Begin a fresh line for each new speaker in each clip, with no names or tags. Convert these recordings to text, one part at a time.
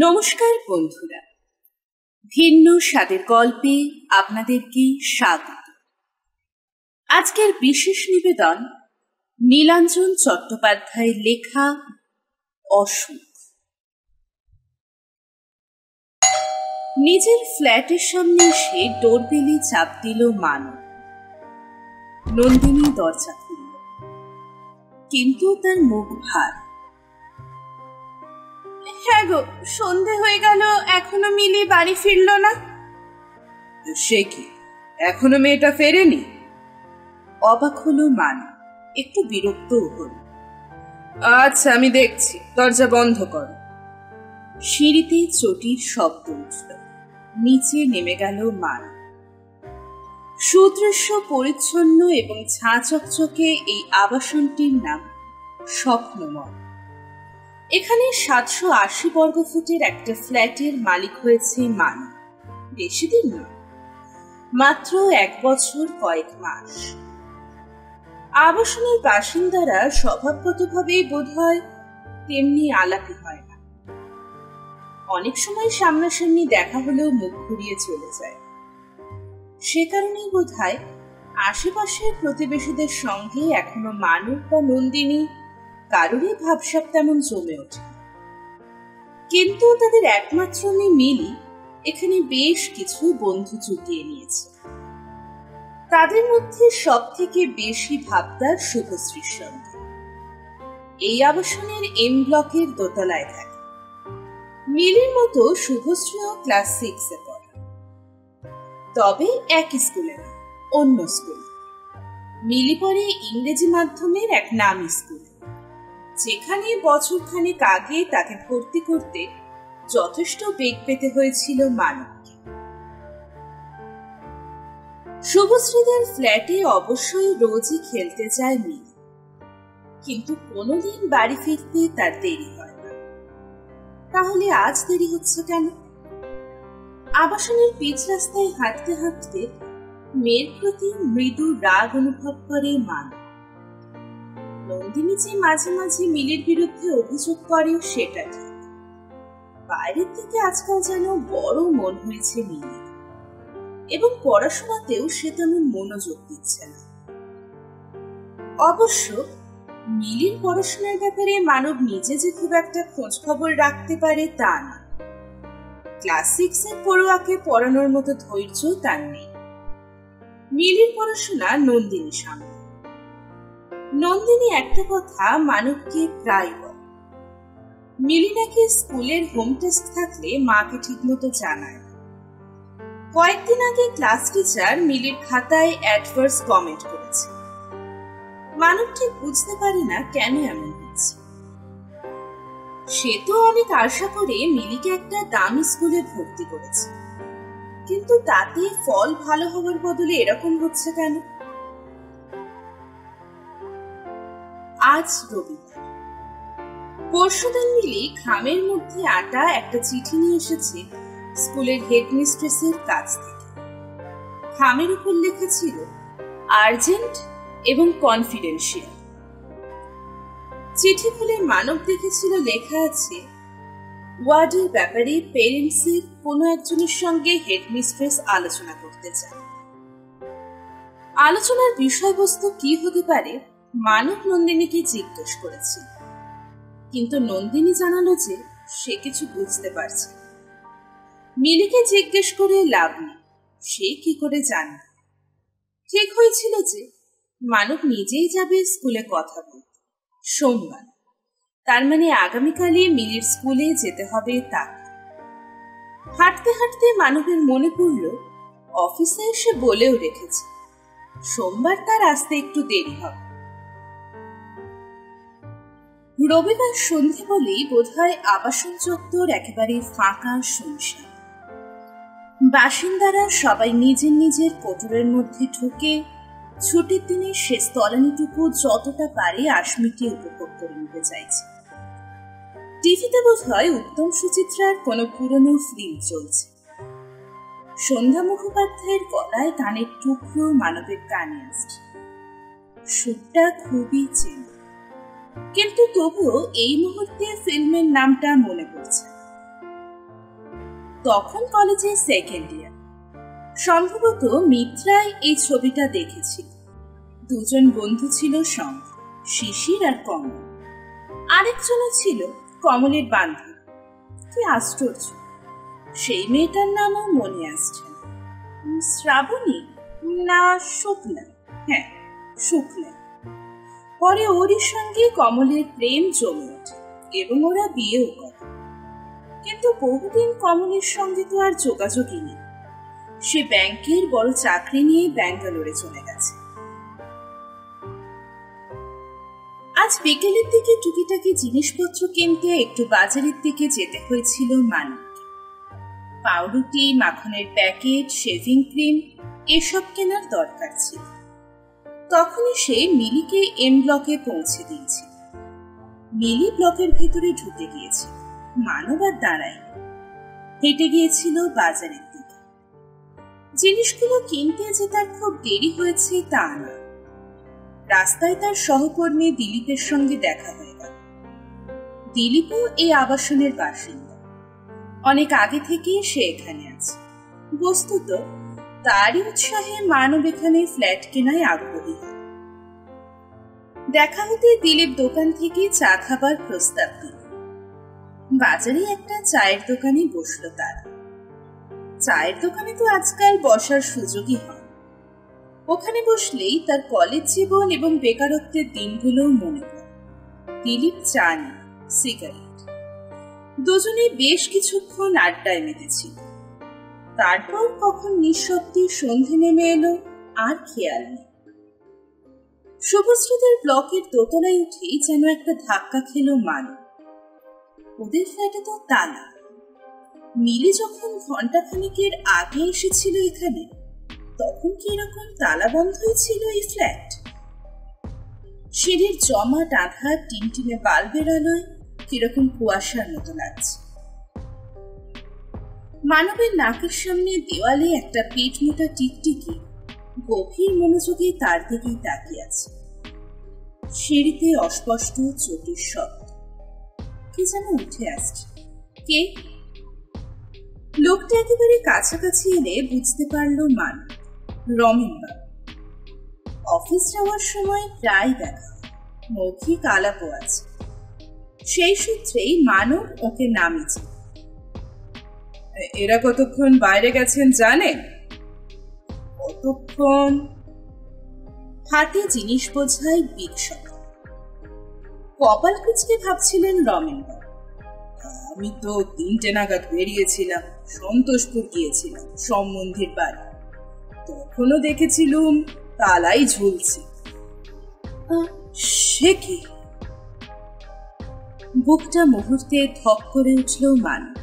নমস্কার বন্ধুরা, ভিন্ন স্বাদের গল্পে আপনাদেরকে স্বাগত। আজকের বিশেষ নিবেদন নীলাঞ্জন চট্টোপাধ্যায়ের লেখা অসুখ। নিজের ফ্ল্যাটের সামনে এসে ডোরবেলে চাপ দিল মানব। নন্দিনী দরজা খুলল, কিন্তু তার মুখ ভার। হ্যাঁ গো, সন্ধে হয়ে গেল, এখনো মিলি বাড়ি ফিরল না। সে কি, এখনো মেয়েটা ফেরেনি? অবাক হলো মান, একটু বিরক্ত হল। আচ্ছা, আমি দেখছি, দরজা বন্ধ কর। সিঁড়িতে চটির শব্দ উঠল, নিচে নেমে গেল মান। সুদৃশ্য, পরিচ্ছন্ন এবং ঝাঁ চকচকে এই আবাসনটির নাম স্বপ্নময়। এখানে 780 বর্গফুটের একটা ফ্ল্যাটের মালিক হয়েছে মান। বেশি দিন নয়, মাত্র 1 বছর কয়েক মাস। আবাসনের বাসিন্দারা স্বভাবগতভাবেই বোধ হয় তেমনি আলাপি হয় না। অনেক সময় সামনাসামনি দেখা হলেও মুখ ঘুরিয়ে চলে যায়। সে কারণেই বোধ হয় আশেপাশের প্রতিবেশীদের সঙ্গে এখনো মানব বা নন্দিনী কারোরই ভাবসাব তেমন জমে ওঠে। কিন্তু তাদের একমাত্র মেয়ে মিলি এখানে বেশ কিছু বন্ধু জুটিয়ে নিয়েছে। তাদের মধ্যে সব থেকে বেশি ভাবদার শুভশ্রীর সঙ্গে। এই আবাসনের এম ব্লকের দোতলায় থাকে। মিলির মতো শুভশ্রীও ক্লাস 6-এ পড়ে, তবে একই স্কুলে না, অন্য স্কুলে। মিলি পড়ে ইংরেজি মাধ্যমের এক নামী স্কুলে, যেখানে বছরখানেক আগে তাকে ভর্তি করতে যথেষ্ট বেগ পেতে হয়েছিল মানবকে। শুভশ্রীদের ফ্ল্যাটে অবশ্যই রোজই খেলতে যায় মিলি, কিন্তু কোনোদিন বাড়ি ফিরতে তার দেরি হয় না। তাহলে আজ দেরি হচ্ছে কেন? আবাসনের পিচ রাস্তায় হাঁটতে হাঁটতে মেয়ের প্রতি মৃদু রাগ অনুভব করে মান। নন্দিনী যে মাঝে মাঝে মিলির বিরুদ্ধে অভিযোগ করে সেটা ঠিক, বাইরের থেকে আজকাল যেন বড় মন হয়েছে মিলি, এবং পড়াশোনাতেও সে তেমন মনোযোগ দিচ্ছে না। অবশ্য মিলির পড়াশোনার ব্যাপারে মানব নিজে যে খুব একটা খোঁজ খবর রাখতে পারে তা না। ক্লাস 6-এর পড়ুয়াকে পড়ানোর মতো ধৈর্য তার নেই। মিলির পড়াশোনা নন্দিনী সামনে। নন্দিনী একটা কথা মানবকে প্রায় বলে, মিলি নাকি স্কুলের হোম টেস্ট থাকলে মাকে ঠিক মতো জানায়। কয়েকদিন আগে ক্লাস টিচার মিলির খাতায় অ্যাডভার্স কমেন্ট করেছে। মানব ঠিক বুঝতে পারে না কেন এমন হচ্ছে। সে তো অনেক আশা করে মিলিকে একটা দামি স্কুলে ভর্তি করেছে, কিন্তু তাতে ফল ভালো হওয়ার বদলে এরকম হচ্ছে কেন? আজ রবিবার। পরশুদিন মিলি খামের মধ্যে আটা একটা চিঠি নিয়ে এসেছে স্কুলের হেডমিস্ট্রেসের কাছ থেকে। খামের উপর লেখা ছিল আর্জেন্ট এবং কনফিডেন্সিয়াল। চিঠি খুলে মানব দেখেছিল লেখা আছে, ওয়ার্ডের ব্যাপারে পেরেন্টসের কোনো একজনের সঙ্গে হেডমিস্ট্রেস আলোচনা করতে চান। আলোচনার বিষয়বস্তু কি হতে পারে মানব নন্দিনীকে জিজ্ঞেস করেছিল, কিন্তু নন্দিনী জানালো যে সে কিছু বুঝতে পারছে। মিলিকে জিজ্ঞেস করে লাভ নেই, সে কি করে জানবে। ঠিক হয়েছিল যে মানব নিজেই যাবে স্কুলে কথা বলতে সোমবার, তার মানে আগামীকালই মিলির স্কুলে যেতে হবে তাকে। হাঁটতে হাঁটতে মানবের মনে পড়ল অফিসে এসে বলেও রেখেছে সোমবার তার আসতে একটু দেরি হবে। রবিবার সন্ধে বলেই বোধহয় আবাসন চত্বর একেবারে ফাঁকা শুনশান। বাসিন্দারা সবাই নিজের নিজের কোটরের মধ্যে ঢুকে ছুটির দিনে শেষ তলানিটুকু যতটা পারে আশমিকে উপভোগ করে নিতে চাইছে। টিভিতে বোধহয় উত্তম সুচিত্রার কোনো পুরনো ফিল্ম চলছে। সন্ধ্যা মুখোপাধ্যায়ের গলায় গানের টুকরো মানবের কানে আসছে। সুরটা খুবই চেনা, কিন্তু তবুও এই মুহূর্তে ফিল্মের নামটা মনে পড়ছে। তখন কলেজে সেকেন্ড ইয়ার। সম্ভবত মিত্রাই এই ছবিটা দেখেছিল। দুজন বন্ধু ছিল সঙ্গে, শিশির আর কমল। আরেকজনও ছিল কমলের বান্ধবী। কি আশ্চর্য, সেই মেয়েটার নামও মনে আসছে না। শ্রাবণী না শুক্লা? হ্যাঁ, শুক্লা। পরে ওরই সঙ্গে কমলের প্রেম জমে ওঠে এবং ওরা বিয়েও করে। কিন্তু বহুদিন কমলের সঙ্গে তো আর যোগাযোগই নেই। সে ব্যাংকের বড় চাকরি নিয়ে ব্যাঙ্গালোরে চলে গেছে। আজ বিকেলের দিকে টুকিটাকি জিনিসপত্র কিনতে একটু বাজারের দিকে যেতে হয়েছিল মানবকে। পাউরুটি, মাখনের প্যাকেট, শেভিং ক্রিম এসব কেনার দরকার ছিল। তখনই সে মিলিকে এম ব্লকে পৌঁছে দিয়েছিল। মিলি ব্লকের ভিতরে ঢুকে গিয়েছিল। মানব আর দাঁড়ায়, হেঁটে গিয়েছিল বাজারের দিকে। জিনিসগুলো কিনতে যে তার খুব দেরি হয়েছে তা না। রাস্তায় তার সহকর্মী দিলীপের সঙ্গে দেখা হয়ে গেল। দিলীপও এই আবাসনের বাসিন্দা। অনেক আগে থেকেই সে এখানে আছে। বস্তুত তারই উৎসাহে মানব এখানে ফ্ল্যাট কেনায় আগ্রহী। দেখা হতে দিলীপ দোকান থেকে চা খাবার প্রস্তাব দিল। বাজারে একটা চায়ের দোকানে বসল তারা। চায়ের দোকানে তো আজকাল বসার সুযোগই হয়। ওখানে বসলেই তার কলেজ জীবন এবং বেকারত্বের দিনগুলো মনে পড়ে। দিলীপ চা নেয়, সিগারেট। দুজনে বেশ কিছুক্ষণ আড্ডায় মেতেছিল। তারপর কখন নিঃশব্দে সন্ধে নেমে এলো আর খেয়াল নেই। শুভশ্রীদের ব্লকের দোতলায় উঠেই যেন একটা ধাক্কা খেলো মানব। ওদের ফ্ল্যাটে তো তালা। মিলি যখন ঘন্টাখানেকের আগে এসেছিল এখানে, তখন কি এরকম তালা বন্ধই ছিল এই ফ্ল্যাট? সিঁড়ির জমাট আধার টিনটিনে বাল্বের আলোয় কিরকম কুয়াশার মতো লাগছে। মানবের নাকের সামনে দেওয়ালে একটা পেট মোটা টিকটিকি গভীর মনোযোগে তার দিকেই তাকিয়ে আছে। সিঁড়িতে অস্পষ্ট চটির শব্দ। কে যেন উঠে আসছে। কে? লোকটা একেবারে কাছাকাছি এলে বুঝতে পারল মানব, রমেনবাবু। অফিস যাওয়ার সময় প্রায় দেখা, মৌখিক আলাপও আছে। সেই সূত্রেই মানব ওকে নামিয়েছে। এরা কতক্ষণ বাইরে গেছেন জানেন? কতক্ষণ? হাটে জিনিস বোঝাই বিগ শপ। কপাল কুঁচকে ভাবছিলেন রমেনবাবু। আমি তো 3টে নাগাদ বেরিয়েছিলাম, সন্তোষপুর গিয়েছিলাম সম্বন্ধীর বাড়ি। তখনও দেখেছিলুম তালাই ঝুলছে। সে কি? বুকটা মুহূর্তে ধক করে উঠল মানব।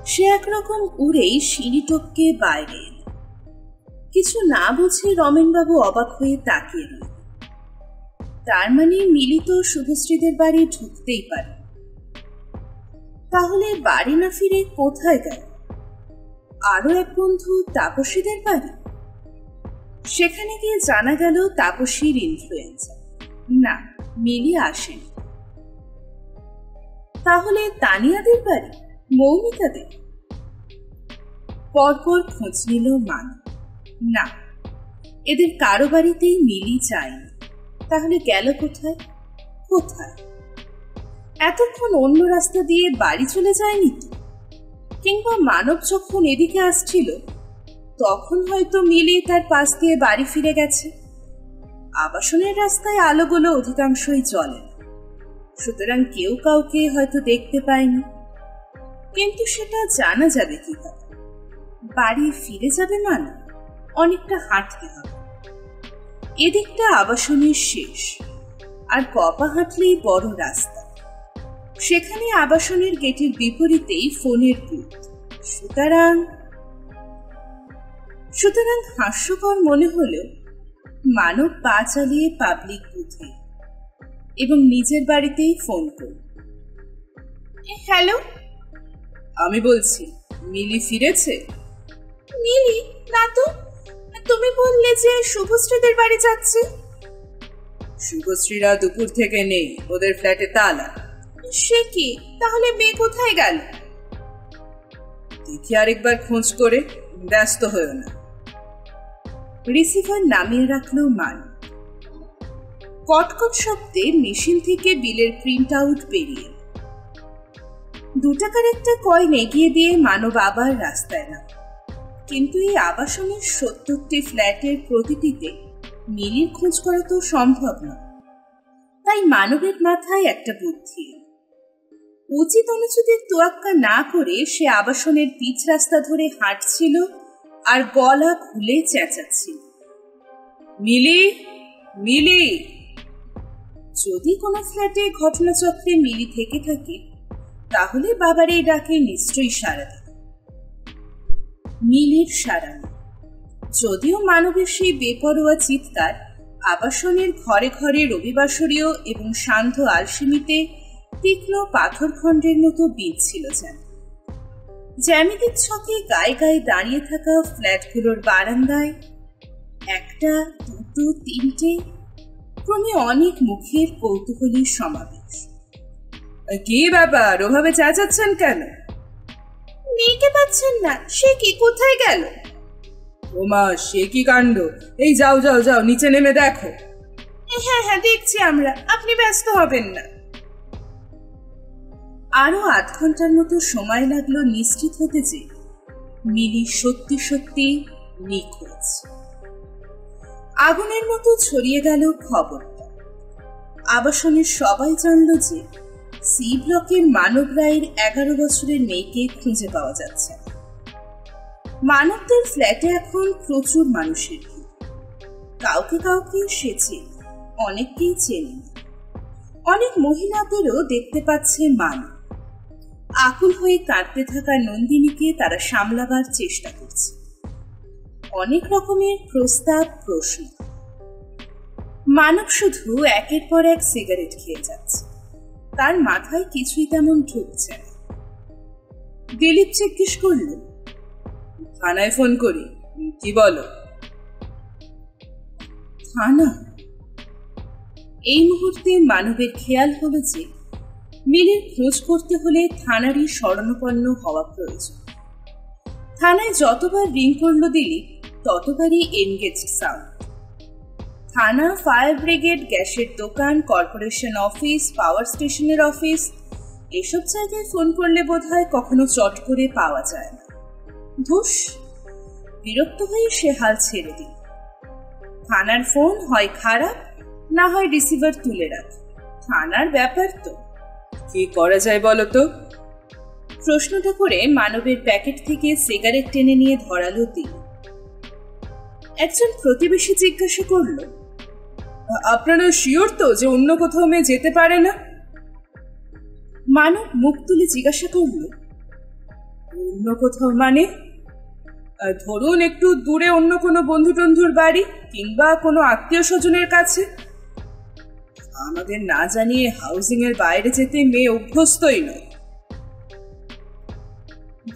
সে একরকম উড়েই সিঁড়ি টপকে বাইরে এল। কিছু না বুঝে রমেনবাবু অবাক হয়ে তাকিয়ে রইল। তার মানে মিলি তো শুভশ্রীদের বাড়ি ঢুকতেই পারে। তাহলে বাড়ি না ফিরে কোথায় গেল? আরো এক বন্ধু তাপসীদের বাড়ি। সেখানে গিয়ে জানা গেল তাপসীর ইনফ্লুয়েন্সার। না, মিলি আসেনি। তাহলে তানিয়াদের বাড়ি, মৌমিতাদের? পরপর খোঁজ নিল মানব। না, এদের কারো বাড়িতেই মিলি যায়নি। তাহলে গেল কোথায়? কোথায়? এতক্ষণ অন্য রাস্তা দিয়ে বাড়ি চলে যায়নি তো? কিংবা মানব যখন এদিকে আসছিল তখন হয়তো মিলি তার পাশ দিয়ে বাড়ি ফিরে গেছে। আবাসনের রাস্তায় আলোগুলো অধিকাংশই জ্বলে না, সুতরাং কেউ কাউকে হয়তো দেখতে পায়নি। কিন্তু সেটা জানা যাবে কিভাবে? বাড়ি ফিরে যাবে মানে অনেকটা হাঁটতে হবে। এদিকটা আবাসনের শেষ, আর কপা হাঁটলেই বড় রাস্তা। সেখানে আবাসনের গেটের বিপরীতেই ফোনের বুথ। সুতরাং হাস্যকর মনে হলেও মানব পা চালিয়ে পাবলিক বুথে এবং নিজের বাড়িতেই ফোন করল। হ্যালো, আমি বলছি, মিলি ফিরেছে? মিলি? না তো। তুমি বললে যে শুভশ্রীদের বাড়ি যাচ্ছে। শুভশ্রীরা দুপুর থেকে নেই, ওদের ফ্ল্যাটে তালা। সে কি? তাহলে মেয়ে কোথায় গেল? দেখি আরেকবার খোঁজ করে, ব্যস্ত হয়েও না। রিসিভার নামিয়ে রাখলো মানব। কটকট শব্দে মেশিন থেকে বিলের প্রিন্ট আউট বেরিয়ে 2 টাকার একটা কয়েন এগিয়ে দিয়ে মানব আবার রাস্তায় নাম। কিন্তু এই আবাসনের 70টি ফ্ল্যাটের প্রতিটিতে মিলির খোঁজ করা তো সম্ভব না। তাই মানবের মাথায় একটা বুদ্ধি। উচিত অনুচিতের তোয়াক্কা না করে সে আবাসনের পিচ রাস্তা ধরে হাঁটছিল আর গলা খুলে চেঁচাচ্ছিল, মিলি, মিলি। যদি কোনো ফ্ল্যাটে ঘটনাচক্রে মিলি থেকে থাকে তাহলে বাবার এই ডাকে নিশ্চয়ই সাড়া দেবে। মিলির সাড়া নেই। যদিও মানবের সেই বেপরোয়া চিৎকার আবাসনের ঘরে ঘরে রবিবাসরীয় এবং শান্ত আলসেমিতে তীক্ষ্ণ পাথরখণ্ডের মতো বিঁধছিল যেন। জ্যামিতিক ছকে গায়ে গায়ে দাঁড়িয়ে থাকা ফ্ল্যাটগুলোর বারান্দায় 1, 2, 3টে ক্রমে অনেক মুখের কৌতূহলী সমাবেশ। কি ব্যাপার, ওভাবে চেঁচাচ্ছেন কেন? মেয়েকে পাচ্ছেন না, সে কি কোথায় গেল? ওমা, সে কি কাণ্ড! এই যাও যাও যাও, নিচে নেমে দেখো। হ্যাঁ হ্যাঁ, দেখছি আমরা, আপনি ব্যস্ত হবেন না। আরো 8 ঘন্টার মতো সময় লাগলো নিশ্চিত হতে যে মিলি সত্যি সত্যি নিখোঁজ। আগুনের মতো ছড়িয়ে গেল খবরটা। আবাসনের সবাই জানল যে সি ব্লকের মানব রায়ের 11 বছরের মেয়েকে খুঁজে পাওয়া যাচ্ছে। মানবদের ফ্ল্যাটে এখন প্রচুর মানুষের ভিড়। কাউকে কাউকে সে চেনে, অনেককেই চেনে। অনেক মহিলাদেরও দেখতে পাচ্ছে মানব। আকুল হয়ে কাঁদতে থাকা নন্দিনীকে তারা সামলাবার চেষ্টা করছে। অনেক রকমের প্রস্তাব, প্রশ্ন। মানব শুধু একের পর এক সিগারেট খেয়ে যাচ্ছে। তার মাথায় কিছুই তেমন ঢুকছে না। দিলীপ জিজ্ঞেস করল, থানায় ফোন করি, কি বলো? থানা? এই মুহূর্তে মানবের খেয়াল হলো যে মিলির খোঁজ করতে হলে থানারই শরণাপন্ন হওয়া প্রয়োজন। থানায় যতবার রিং করলো দিলীপ ততবারই এনগেজ সাউন্ড। থানা, ফায়ার ব্রিগেড, গ্যাসের দোকান, কর্পোরেশন অফিস, পাওয়ার স্টেশনের অফিস, এসব জায়গায় ফোন করলে বোধহয় কখনো চট করে পাওয়া যায় না। ধুস, বিরক্ত হয়ে সে হাল ছেড়ে দিল। থানার ফোন হয় খারাপ, না হয় রিসিভার তুলে রাখে। থানার ব্যাপার তো। কি করা যায় বলো তো? প্রশ্নটা করে মানবের প্যাকেট থেকে সিগারেট টেনে নিয়ে ধরালো তিনি। একজন প্রতিবেশী জিজ্ঞাসা করল, আপনারা শিওর তো যে অন্য কোথাও মেয়ে যেতে পারে না? মানব মুখ তুলে জিজ্ঞাসা করল, অন্য কোথাও মানে? ধরুন একটু দূরে অন্য কোনো বন্ধু টন্ধুর বাড়ি কিংবা কোনো আত্মীয় স্বজনের কাছে। আমাদের না জানিয়ে হাউজিং এর বাইরে যেতে মেয়ে অভ্যস্তই নয়।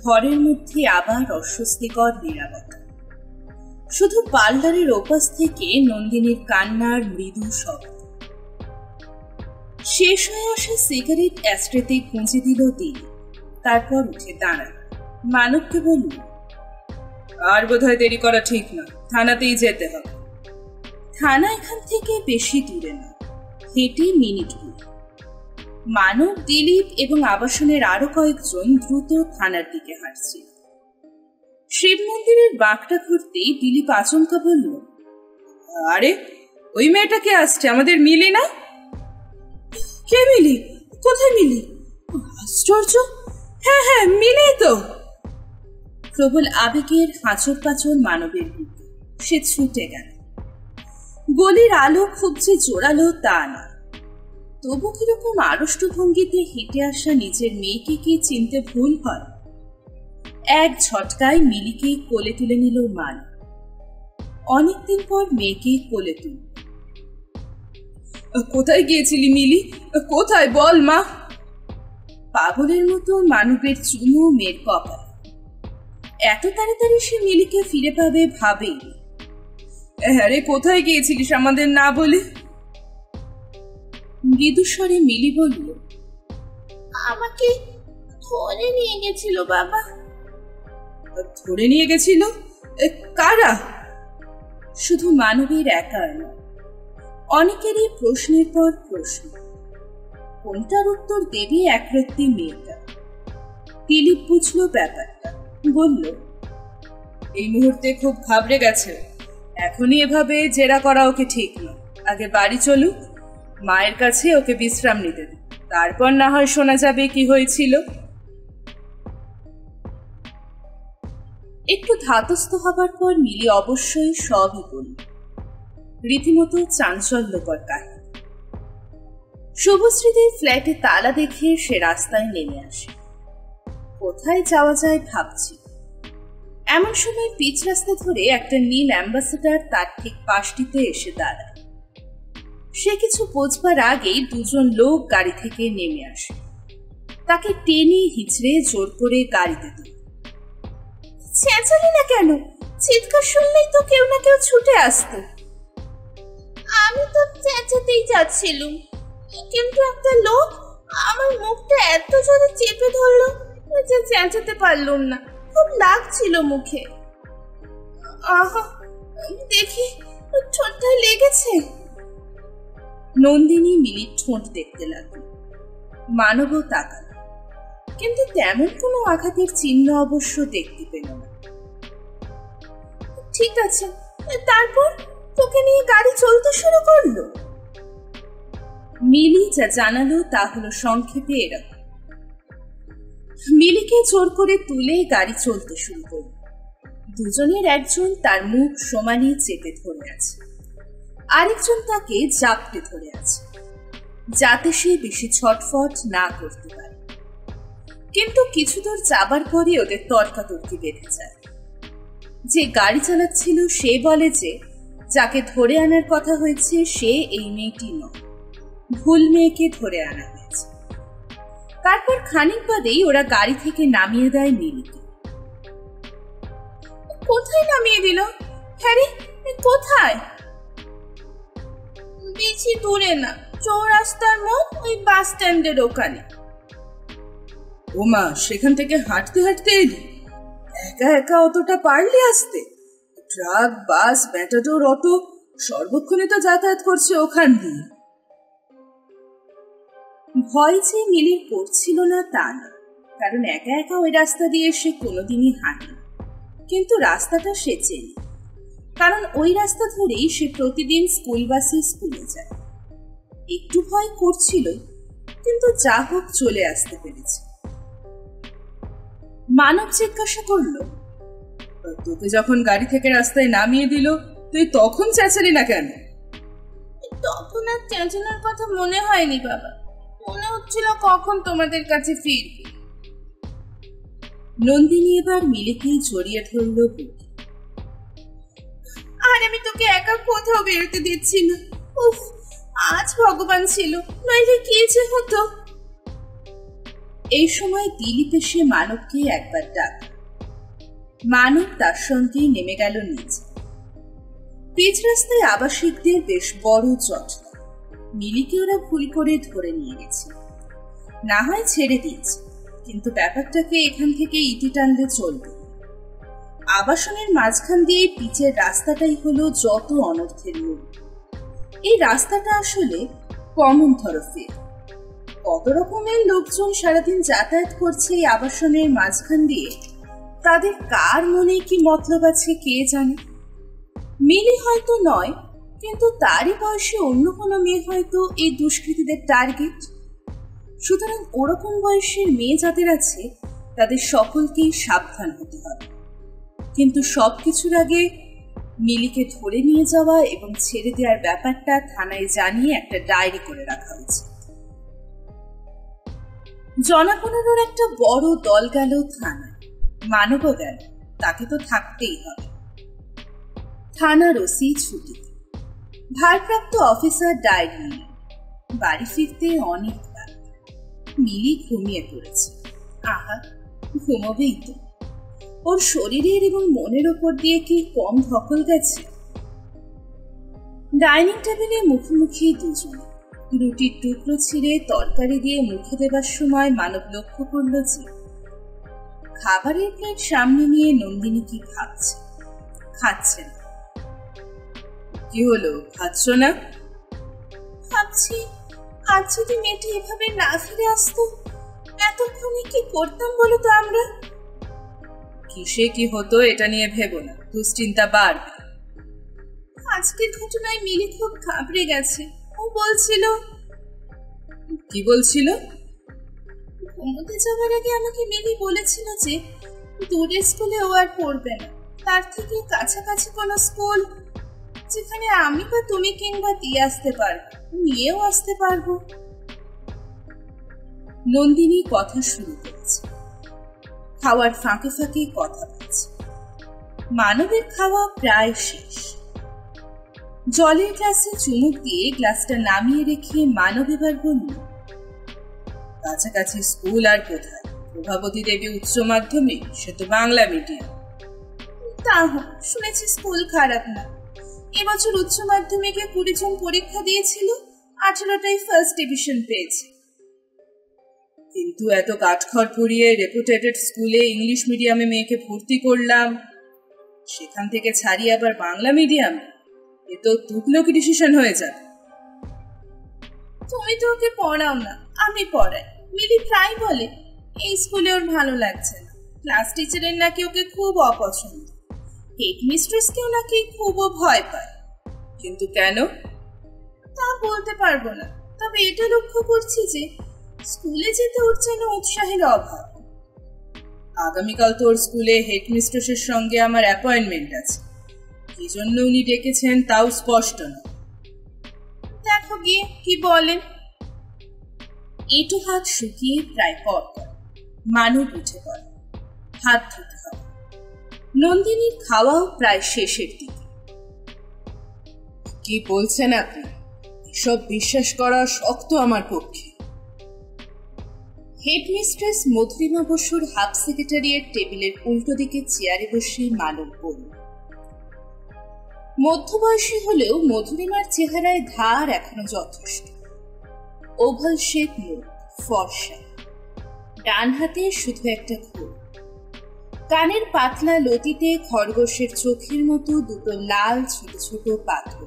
ঘরের মধ্যে আবার অস্বস্তিকর নীরবতা। শুধু পার্লারের ওপাশ থেকে নন্দিনীর কান্নার মৃদু শব্দ। শেষ হয়ে আসা সিগারেট অ্যাস্ট্রেতে গুঁজে দিল তিনি। তারপর উঠে দাঁড়াল। মানবকে বলল, আর বোধহয় দেরি করা ঠিক না, থানাতেই যেতে হবে। থানা এখান থেকে বেশি দূরে না, হেঁটে মিনিট 2। মানব, দিলীপ এবং আবাসনের আরো কয়েকজন দ্রুত থানার দিকে হাঁটছিল। শিব মন্দিরের বাঁকটা ঘুরতেই দিলীপ আচমকা বলল, আরে ওই মেয়েটা কে আসছে, আমাদের মিলি না? কে মিলি? কোথায় মিলি? আশ্চর্য! হ্যাঁ হ্যাঁ, মিলি তো। প্রবল আবেগের হাঁচর পাঁচর মানবের বুকে। সে ছুটে গেল। গলির আলো খুব যে জোরালো তা না, তবু কিরকম আড়ষ্ট ভঙ্গিতে হেঁটে আসা নিজের মেয়েকে কি চিনতে ভুল হয়? এক ঝটকায় মিলিকে কোলে তুলে নিল মান। অনেকদিন পর মেয়েকে কোলে তুল। কোথায় গিয়েছিলি মিলি? কোথায় বল মা? পাগলের মতো মানবের চুমু মেয়ের কপাল। এত তাড়াতাড়ি সে মিলিকে ফিরে পাবে ভাবেই। হ্যাঁ রে, কোথায় গিয়েছিলিস আমাদের না বলে? মৃদুস্বরে মিলি বলল, আমাকে ধরে নিয়ে গেছিল বাবা। ধরে নিয়ে গেছিল? কারা? শুধু মানবীর একার নয়, অনেকেরই প্রশ্নের পর প্রশ্ন। কোনটার উত্তর দেবে একরত্তি মেয়েটা? দিলীপ বুঝলো ব্যাপারটা, বলল, এই মুহূর্তে খুব ঘাবড়ে গেছে। এখনই এভাবে জেরা করা ওকে ঠিক নয়। আগে বাড়ি চলুক, মায়ের কাছে ওকে বিশ্রাম নিতে দিন, তারপর না হয় শোনা যাবে কি হয়েছিল। একটু ধাতস্থ হবার পর মিলি অবশ্যই সবই বলল। রীতিমতো চাঞ্চল্যকর কাহিনী। শুভশ্রীদের ফ্ল্যাটে তালা দেখে সে রাস্তায় নেমে আসে। কোথায় যাওয়া যায় ভাবছি। এমন সময় পিচ রাস্তা ধরে একটা নীল অ্যাম্বাসেডর তার ঠিক পাশটিতে এসে দাঁড়ায়। সে কিছু বোঝবার আগেই দুজন লোক গাড়ি থেকে নেমে আসে। তাকে টেনে হিচড়ে জোর করে গাড়িতে তোলে। চেঁচালি না কেন? চিৎকার শুনলেই তো কেউ না কেউ ছুটে আসতো। আমি তো চেঁচাতেই যাচ্ছিলুম, কিন্তু একটা লোক আমার মুখটা এত জোরে চেপে ধরলো যে চেঁচাতে পারলুম না। খুব লাগছিল মুখে। আহা, দেখি ঠোঁটটায় লেগেছে। নন্দিনী মিলির ঠোঁট দেখতে লাগলো। মানবও তাকাল, কিন্তু তেমন কোনো আঘাতের চিহ্ন অবশ্য দেখতে পেল না। ঠিক আছে, তারপর তোকে নিয়ে গাড়ি চলতে শুরু করলো। মিলি যা জানালো তা হলো সংক্ষেপে এরকম। মিলিকে জোর করে তুলে গাড়ি চলতে শুরু করল। দুজনের একজন তার মুখ সমানে চেপে ধরে আছে, আরেকজন তাকে জাপটে ধরে আছে, যাতে সে বেশি ছটফট না করতে পারে। কিন্তু কিছু দূর যাবার পরে ওদের তর্কাতর্কি বেঁধে যায়। যে গাড়ি চালাচ্ছিল সে বলে যে যাকে ধরে আনার কথা হয়েছে সে এই মেয়েটি নয়, ভুল মেয়েকে ধরে আনা হয়েছে। তারপর খানিক বাদেই ওরা গাড়ি থেকে নামিয়ে দেয় মিলিকে। কোথায় নামিয়ে দিল? হ্যারি, কোথায়? বেশি দূরে না, চৌরাস্তার মোড়, ওই বাস স্ট্যান্ডের ওখানে। ওমা, সেখান থেকে হাঁটতে হাঁটতে এলি? একা একা অতটা পারলি আসতে? ট্রাক, বাস, ম্যাটাডোর, অটো সর্বক্ষণে তো যাতায়াত করছে ওখান দিয়ে। ভয় যে মিলির করছিল না তা না, কারণ একা একা ওই রাস্তা দিয়ে সে কোনোদিনই হাঁটে। কিন্তু রাস্তাটা সে চেনে, কারণ ওই রাস্তা ধরেই সে প্রতিদিন স্কুল বাসে স্কুলে যায়। একটু ভয় করছিল, কিন্তু যা হোক চলে আসতে পেরেছে। মানব জিজ্ঞাসা করলো, তোকে যখন গাড়ি থেকে রাস্তায় নামিয়ে দিল তুই তখন চেঁচালি না কেন? তখন আর চেঁচানোর কথা মনে হয়নি বাবা, মনে হচ্ছিল কখন তোমাদের কাছে ফিরবি। নন্দিনী এবার মিলিকেই জড়িয়ে ধরল। আর আমি তোকে একা কোথাও বেরোতে দিচ্ছি না। উফ, আজ ভগবান ছিল, নইলে কি যে হতো। এই সময় দিলীপ এসে মানবকে একবার ডাক। মানব তার সঙ্গে নেমে গেল নিচে। পিচ রাস্তায় আবাসিকদের বেশ বড় জটলা। মিলিকে ওরা ভুল করে ধরে নিয়ে গেছে, না হয় ছেড়ে দিয়েছে, কিন্তু ব্যাপারটাকে এখান থেকে ইতি টানলে চলবে। আবাসনের মাঝখান দিয়ে পিচের রাস্তাটাই হলো যত অনর্থের মূল। এই রাস্তাটা আসলে কমন থরোফেয়ার। কত রকমের লোকজন সারাদিন যাতায়াত করছে এই আবাসনের মাঝখান দিয়ে, তাদের কার মনে কি মতলব আছে কে জানে। মিলি হয়তো নয়, কিন্তু তারই বয়সে অন্য কোনো মেয়ে হয়তো এই দুষ্কৃতীদের টার্গেট। সুতরাং ওরকম বয়সের মেয়ে যাদের আছে তাদের সকলকেই সাবধান হতে হবে। কিন্তু সবকিছুর আগে মিলিকে ধরে নিয়ে যাওয়া এবং ছেড়ে দেওয়ার ব্যাপারটা থানায় জানিয়ে একটা ডায়েরি করে রাখা উচিত। জনগণের একটা বড় দল গেল থানায়, মানবও গেল, তাকে তো থাকতেই হবে। থানার ওসি ছুটিতে, ভারপ্রাপ্ত অফিসার ডায়েরি নিয়ে বাড়ি ফিরতে অনেক রাত। মিলি ঘুমিয়ে পড়েছে। আহা, ঘুমোবেই তো, ওর শরীরের এবং মনের ওপর দিয়ে কি কম ধকল গেছে। ডাইনিং টেবিলে মুখোমুখি দুজনে। রুটির টুকরো ছিঁড়ে তরকারি দিয়ে মুখে দেবার সময় মানব লক্ষ্য করল যে খাবারের প্লেট সামনে নিয়ে নন্দিনী কি ভাবছে, খাচ্ছে না। কি হলো, খাচ্ছ না? ভাবছি আজ যদি মেয়েটি এভাবে না ফিরে আসতো, এতক্ষণে কি করতাম বলো তো আমরা? কিসে কি হতো এটা নিয়ে ভেবো না, দুশ্চিন্তা বাড়বে। আজকের ঘটনায় মিলি খুব ঘাবড়ে গেছে। ও বলছিল। কি বলছিল? ঘুমোতে যাওয়ার আগে আমাকে মিলি বলেছিল যে দূরের স্কুলে ও আর পড়বে না, তার থেকে কাছাকাছি কোনো স্কুল যেখানে আমি বা তুমি কিংবা দিয়ে আসতে পারবো, নিয়েও আসতে পারবো। নন্দিনী কথা শুরু করেছে, খাওয়ার ফাঁকে ফাঁকে কথা বলছে। মানবের খাওয়া প্রায় শেষ। জলের গ্লাসে চুমুক দিয়ে গ্লাসটা নামিয়ে রেখে মানব এবার বলল, কাছাকাছি স্কুল আর কোথায়? প্রভাবতী দেবী উচ্চ মাধ্যমিক, সে তো বাংলা মিডিয়াম। তা শুনেছি স্কুল খারাপ না। এবছর উচ্চ মাধ্যমিকে 20 জন পরীক্ষা দিয়েছিল, 18টাই ফার্স্ট ডিভিশন পেয়েছে। কিন্তু এত কাঠখড় পুড়িয়ে রেপুটেটেড স্কুলে ইংলিশ মিডিয়ামে মেয়েকে ভর্তি করলাম, সেখান থেকে ছাড়িয়ে আবার বাংলা মিডিয়াম, এ তো তুগলকি ডিসিশন হয়ে যাবে। তুমি তো ওকে পড়াও না, আমি পড়াই। মিলি প্রায় বলে এই স্কুলে ওর ভালো লাগছে না, ক্লাস টিচারের নাকি ওকে খুব অপছন্দ, হেডমিস্ট্রেসকেও নাকি খুব ভয় পায়। কিন্তু কেন তা বলতে পারবো না, তবে এটা লক্ষ্য করছি যে স্কুলে যেতে ওর যেন উৎসাহের অভাব। আগামীকাল তো ওর স্কুলে হেডমিস্ট্রেসের সঙ্গে আমার অ্যাপয়েন্টমেন্ট আছে, কি জন্য উনি ডেকেছেন তাও স্পষ্ট না। দেখো গিয়ে কি বলেন। এটু হাত শুকিয়ে প্রায় পর মানব উঠে পড়ে, হাত ধুতে হবে। নন্দিনীর খাওয়াও প্রায় শেষের দিকে। কি বলছেন আপনি? এসব বিশ্বাস করা শক্ত আমার পক্ষে। হেডমিস্ট্রেস মধুরিমা বসুর হাফ সেক্রেটারিয়েট টেবিলের উল্টো দিকে চেয়ারে বসে মানব বলল। মধ্যবয়সী হলেও মধুরিমার চেহারায় ধার এখনো যথেষ্ট। ওভাল শেপ মুখ, ফর্সা, ডান হাতে শুধু একটা ঘোর, কানের পাতলা লতিতে খরগোশের চোখের মতো দুটো লাল ছোট ছোট পাথর।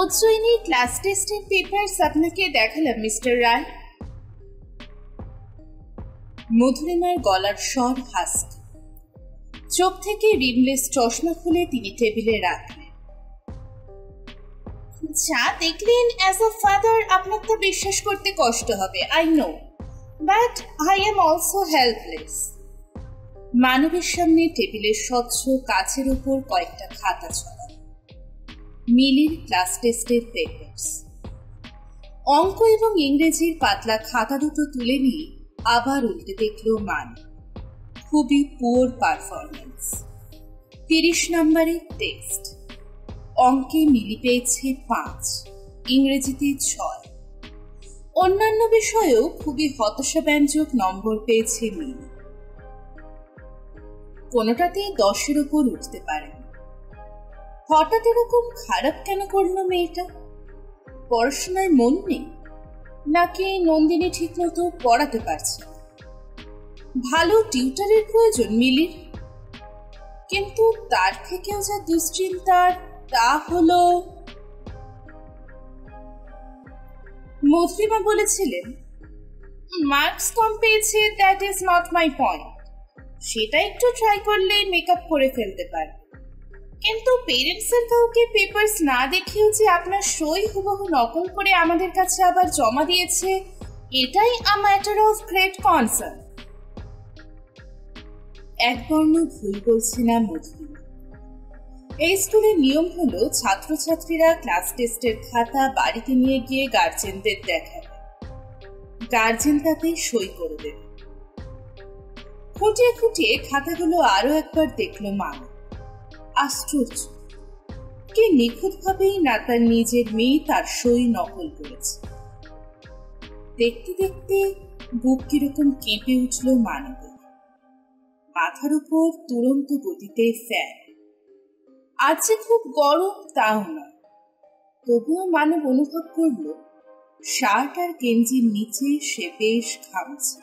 উজ্জয়িনী ক্লাস টেস্টের পেপারস আপনাকে দেখালাম মিস্টার রায়। মধুরিমার গলার স্বর হাসত। চোখ থেকে রিমলেস চশমা খুলে তিনি টেবিলে রাখলেন। যা দেখলেন অ্যাজ আ ফাদার আপনার তো বিশ্বাস করতে কষ্ট হবে, I know, but I am also helpless. মানবের সামনে টেবিলের স্বচ্ছ কাচের উপর কয়েকটা খাতা ছড়ানো, মিলির ক্লাস টেস্টের পেপারস। অঙ্ক এবং ইংরেজির পাতলা খাতা দুটো তুলে নিয়ে আবার উল্টে দেখল মানব। খুবই পুয়ার পারফরমেন্স। 30 নম্বরের টেক্সট। অঙ্কে মিলি পেয়েছে 5, ইংরেজিতে 6। অন্যান্য বিষয়েও খুবই হতাশাব্যঞ্জক নম্বর পেয়েছে মিলি। কোনোটাতে 10-এর উপর উঠতে পারেনি। হঠাৎ এরকম খারাপ কেন করলো মেয়েটা? পড়াশোনায় মন নেই, নাকি নন্দিনী ঠিক মতো পড়াতে পারছে? ভালো টিউটারের প্রয়োজন মিলির। কিন্তু তার থেকেও যা দুশ্চিন্তার তা হলো, মধুরিমা বলেছিলেন মার্কস কম পেয়েছে, that is not my point. সেটা একটু ট্রাই করলে মেকআপ করে ফেলতে পারে। কিন্তু পেরেন্টসের কাউকে পেপারস না দেখিয়েও যে আপনার সই হুবহু নকল করে আমাদের কাছে আবার জমা দিয়েছে, এটাই a matter of great concern. এক বর্ণ ভুল বলছে না মধুরিমা। এই স্কুলের নিয়ম হলো ছাত্রছাত্রীরা ক্লাস টেস্টের খাতা বাড়িতে নিয়ে গিয়ে গার্জেনদের দেখাবে, গার্জেন তাতে সই করে দেবে। খুঁটিয়ে খুঁটিয়ে খাতাগুলো আরো একবার দেখলো মানব। আশ্চর্য, কে নিখুঁতভাবেই না তার নিজের মেয়ে তার সই নকল করেছে। দেখতে দেখতে বুক কিরকম কেঁপে উঠল মানবের। মাথার উপর তুরন্ত গতিতে ফ্যান। আজ যে খুব গরম তাও না, তবুও মানব অনুভব করল শার্ট আর গেঞ্জির নিচে সে বেশ ঘামছে।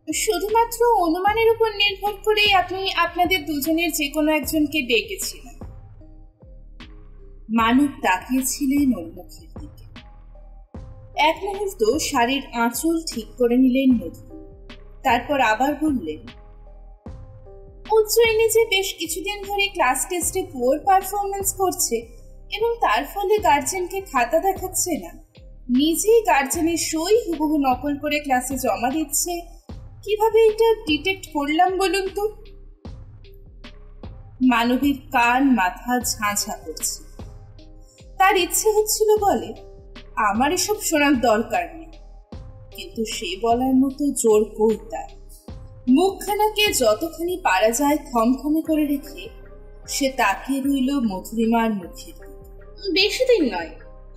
শুধুমাত্র অনুমানের উপর নির্ভর করেই আপনি আপনাদের দুজনের যে কোনো একজনকে ডেকেছিলেন। মানব তাকিয়েছিলেন ওর মুখের দিকে। এক মুহূর্ত শাড়ির আঁচল ঠিক করে নিলেন মধু, তারপর আবার বললেন, উজ্জয়িনী যে বেশ কিছুদিন ধরে ক্লাস টেস্টে পুয়ার পারফরমেন্স করছে এবং তার ফলে গার্জেনকে খাতা দেখাচ্ছে না, নিজেই গার্জেনের সই হুবহু নকল করে ক্লাসে জমা দিচ্ছে, কিভাবে এটা ডিটেক্ট করলাম বলুন তো? মানবীর কান মাথা ঝাঁঝা করছে। তার ইচ্ছে হচ্ছিল বলে, আমার এসব শোনার দরকার নেই, কিন্তু সে বলার মতো জোর কই তার। মুখখানাকে যতখানি পারা যায় থমথমে করে রেখে সে তাকিয়ে রইল মধুরিমার মুখের দিকে। বেশি দিন নয়,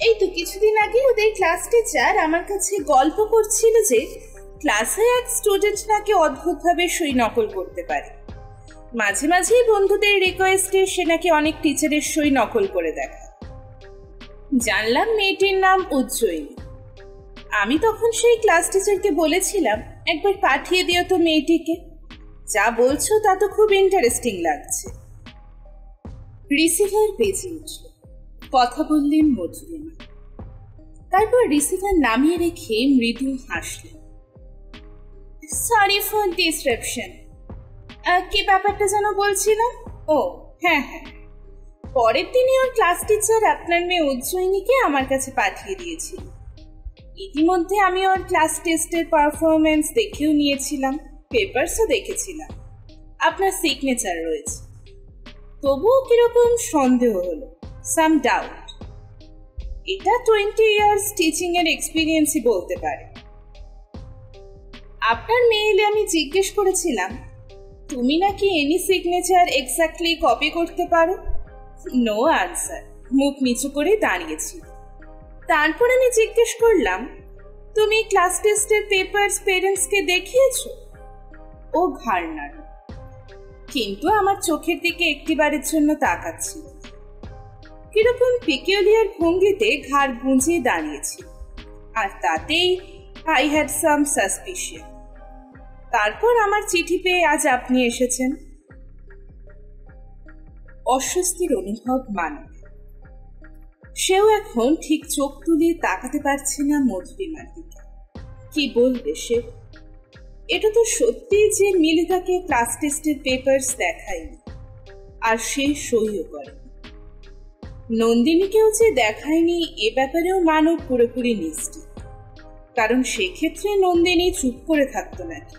এই তো কিছুদিন আগে ওদের ক্লাস টিচার আমার কাছে গল্প করছিল যে ক্লাসে এক স্টুডেন্ট নাকি অদ্ভুতভাবে সই নকল করতে পারে। মাঝে মাঝেই বন্ধুদের রিকোয়েস্টে সে নাকি অনেক টিচারের সই নকল করে দেখায়। জানলাম মেয়েটির নাম উজ্জয়িনী। আমি তখন সেই ক্লাস টিচারকে বলেছিলাম, একবার পাঠিয়ে দিও তো মেয়েটিকে, যা বলছো তা তো খুব ইন্টারেস্টিং লাগছে। রিসিভার বেজে উঠল। কথা বললেন মধুরিমা। তারপর রিসিভার নামিয়ে রেখে মৃদু হাসলেন। Sorry for disruption. কি ব্যাপারটা যেন বলছিলাম? ও হ্যাঁ, পরের দিনই ওর ক্লাস টিচার আপনার মেয়ে উজ্জয়িনীকে আমার কাছে পাঠিয়ে দিয়েছিল। ইতিমধ্যে আমি ওর ক্লাস টেস্টের পারফরমেন্স দেখেও নিয়েছিলাম, পেপারসও দেখেছিলাম। আপনার সিগনেচার রয়েছে। তবুও কিরকম সন্দেহ হলো, সাম ডাউট। এটা 20 ইয়ার্স টিচিং এর এক্সপিরিয়েন্সই বলতে পারে। আপনার মেইলে আমি জিজ্ঞেস করেছিলাম, তুমি নাকি এনি সিগনেচার এক্স্যাক্টলি কপি করতে পারো? No answer. মুখ নিচু করে দাঁড়িয়েছি। তারপর আমি জিজ্ঞেস করলাম, তুমি ক্লাস টেস্টের পেপারস পেরেন্টসকে দেখিয়েছো? ও ঘাড় নাড়ল, কিন্তু আমার চোখের দিকে একটিবারের জন্য তাকাচ্ছিল। কিরকম পিকিউলিয়ার ভঙ্গিতে ঘাড় গুঁজিয়ে দাঁড়িয়েছি, আর তাতেই আই হ্যাড সাম সাসপিশন। তারপর আমার চিঠি পেয়ে আজ আপনি এসেছেন। অস্বস্তির অনুভব মানব। সেও এখন ঠিক চোখ তুলিয়ে তাকাতে পারছে না মধুরিমার দিকে। কি বলবে সে? এটা তো সত্যি যে মিলিতাকে ক্লাস টেস্টের পেপারস দেখায়নি, আর সে সইও করে। নন্দিনীকেও যে দেখায়নি এ ব্যাপারেও মানব পুরোপুরি নিশ্চিত, কারণ সেক্ষেত্রে নন্দিনী চুপ করে থাকতো নাকি?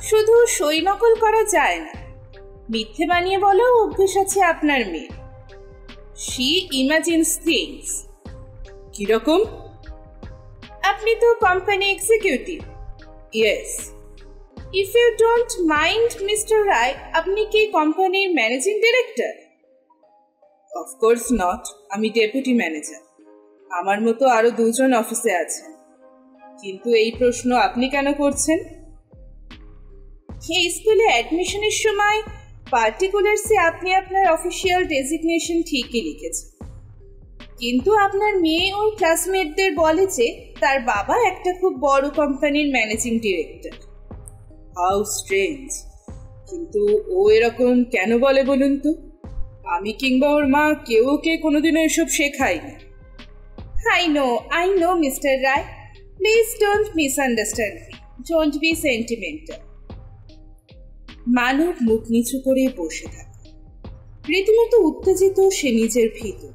শুধু সই নকল করা যায় না, মিথ্যে বানিয়ে বলাও অভ্যেস আছে আপনার মেয়ে। She imagines things. কিরকম? আপনি তো company executive. Yes. If you don't mind, Mr. Rai, আপনি কি কোম্পানির managing director? Of course not. আমি ডেপুটি ম্যানেজার। আমার মতো আরো দুজন অফিসে আছেন। কিন্তু এই প্রশ্ন আপনি কেন করছেন? এই স্কুলে অ্যাডমিশনের সময় পার্টিকুলারসে আপনি আপনার অফিসিয়াল ডেজিগনেশন ঠিকই লিখেছেন, কিন্তু আপনার মেয়ে ওর ক্লাসমেটদের বলে যে তার বাবা একটা খুব বড় কোম্পানির ম্যানেজিং ডিরেক্টর। How strange! কিন্তু ও এরকম কেন বলে বলুন তো? আমি কিংবা ওর মা কেউ ওকে কোনোদিনও এসব শেখায়নি। I know, Mr. Rai. Please don't misunderstand me. Don't be sentimental. মানব মুখ নিচু করে বসে থাকে। রীতিমতো উত্তেজিত সে নিজের ভিতর।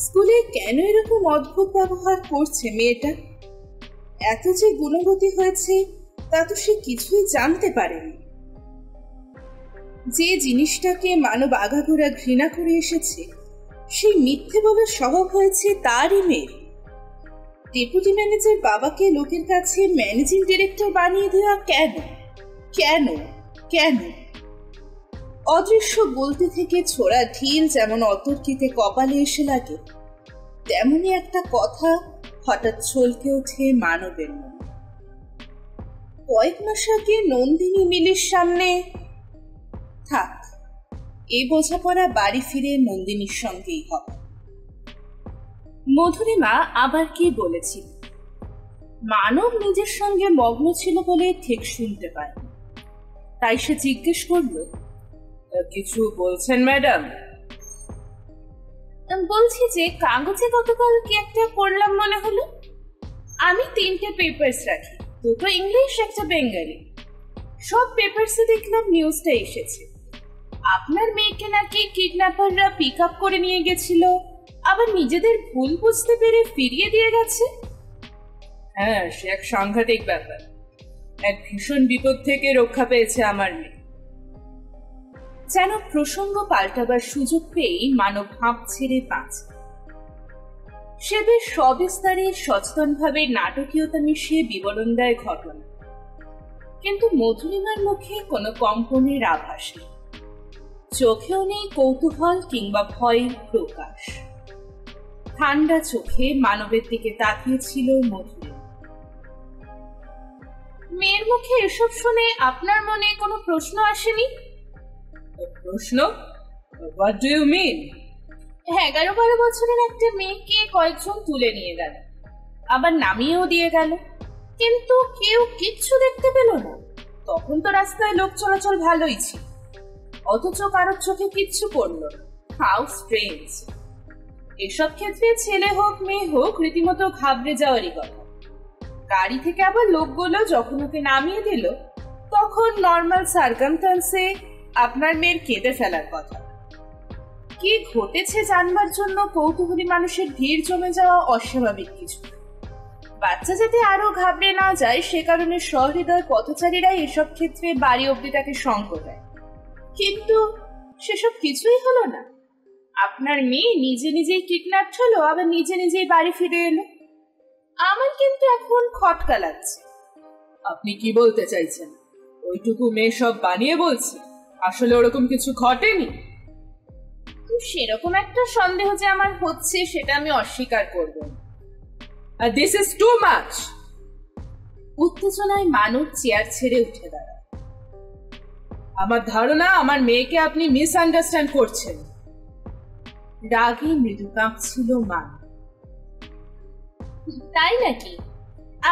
স্কুলে কেন এরকম অদ্ভুত ব্যবহার করছে মেয়েটা? এত যে গুণবতী হয়েছে তা তো সে কিছুই জানতে পারেনি। যে জিনিসটাকে মানব আগাগোড়া ঘৃণা করে এসেছে, সেই মিথ্যে বলার স্বভাব হয়েছে তারই মেয়ের। ডেপুটি ম্যানেজার বাবাকে লোকের কাছে ম্যানেজিং ডিরেক্টর বানিয়ে দেওয়া কেন? কেন কেন? অদৃশ্য বলতে থেকে ছোড়া ঢিল যেমন অতর্কিতে কপালে এসে লাগে, তেমনি একটা কথা হঠাৎ ছলকে ওঠে মানবের মনে। কয়েক মাস আগে নন্দিনী মিলির সামনে থাক, এই বোঝাপড়া বাড়ি ফিরে নন্দিনীর সঙ্গেই হবে। মধুরিমা আবার কি বলেছিল? মানব নিজের সঙ্গে মগ্ন ছিল বলে ঠিক শুনতে পায়, তাই সে জিজ্ঞেস করল, কিছু বলছেন ম্যাডাম? বলছি যে কাগজে গতকাল কি একটা পড়লাম মনে হলো। আমি 3টে পেপারস রাখি, 2টো ইংলিশ, একটা বেঙ্গলি। সব পেপারসে দেখলাম নিউজটা এসেছে, আপনার মেয়েকে নাকি কিডন্যাপাররা পিক আপ করে নিয়ে গেছিল, আবার নিজেদের ভুল বুঝতে পেরে ফিরিয়ে দিয়ে গেছে। হ্যাঁ, সে এক সাংঘাতিক ব্যাপার। এক ভীষণ বিপদ থেকে রক্ষা পেয়েছে আমার মেয়ে। যেন প্রসঙ্গ পাল্টাবার সুযোগ পেয়েই মানব হাঁপ ছেড়ে বাঁচে। সে বেশ সবিস্তারে সচেতনভাবে নাটকীয়তা মিশিয়ে বিবরণ দেয় ঘটনা, কিন্তু মধুরিমার মুখে কোনো কম্পনের আভাস নেই, চোখেও নেই কৌতূহল কিংবা ভয়ের প্রকাশ। ঠান্ডা চোখে মানবের দিকে তাকিয়েছিল মধুরিমা। মেয়ের মুখে এসব শুনে আপনার মনে কোনো প্রশ্ন আসেনি? প্রশ্ন? What do you mean? 11-12 বছরের একটা মেয়েকে কয়েকজন তুলে নিয়ে গেল, আবার নামিয়েও দিয়ে গেল, কিন্তু কেউ কিচ্ছু দেখতে পেল না। তখন তো রাস্তায় লোক চলাচল ভালোই ছিল, অথচ কারোর চোখে কিচ্ছু পড়ল না। How strange! এসব ক্ষেত্রে ছেলে হোক মেয়ে হোক রীতিমতো ঘাবড়ে যাওয়ারই কথা। গাড়ি থেকে আবার লোকগুলো যখন ওকে নামিয়ে দিল, তখন নর্মাল সার্কামস্ট্যান্সে আপনার মেয়ের কেঁদে ফেলার কথা। কি ঘটেছে জানবার জন্য কৌতূহলী মানুষের ভিড় জমে যাওয়া অস্বাভাবিক কিছু। বাচ্চা যাতে আরো ঘাবড়ে না যায় সে কারণে সহৃদয় পথচারীরাই এসব ক্ষেত্রে বাড়ি অব্দি তাকে সঙ্গ দেয়, কিন্তু সেসব কিছুই হলো না। আপনার মেয়ে নিজে নিজেই কিডন্যাপ হলো, আবার নিজে নিজেই বাড়ি ফিরে এলো। আমার কিন্তু এখন খটকা লাগছে। আপনি কি বলতে চাইছেন? ওইটুকু মেয়ে সব বানিয়ে বলছে, আসলে ওরকম কিছু ঘটেনি? সেরকম একটা সন্দেহ যে আমার হচ্ছে সেটা আমি অস্বীকার করব না। This is too much! উত্তেজনায় মানব চেয়ার ছেড়ে উঠে দাঁড়ায়। আমার ধারণা আমার মেয়েকে আপনি মিসআন্ডারস্ট্যান্ড করছেন। রাগে মৃদু কাঁপছিল মান। তাই নাকি?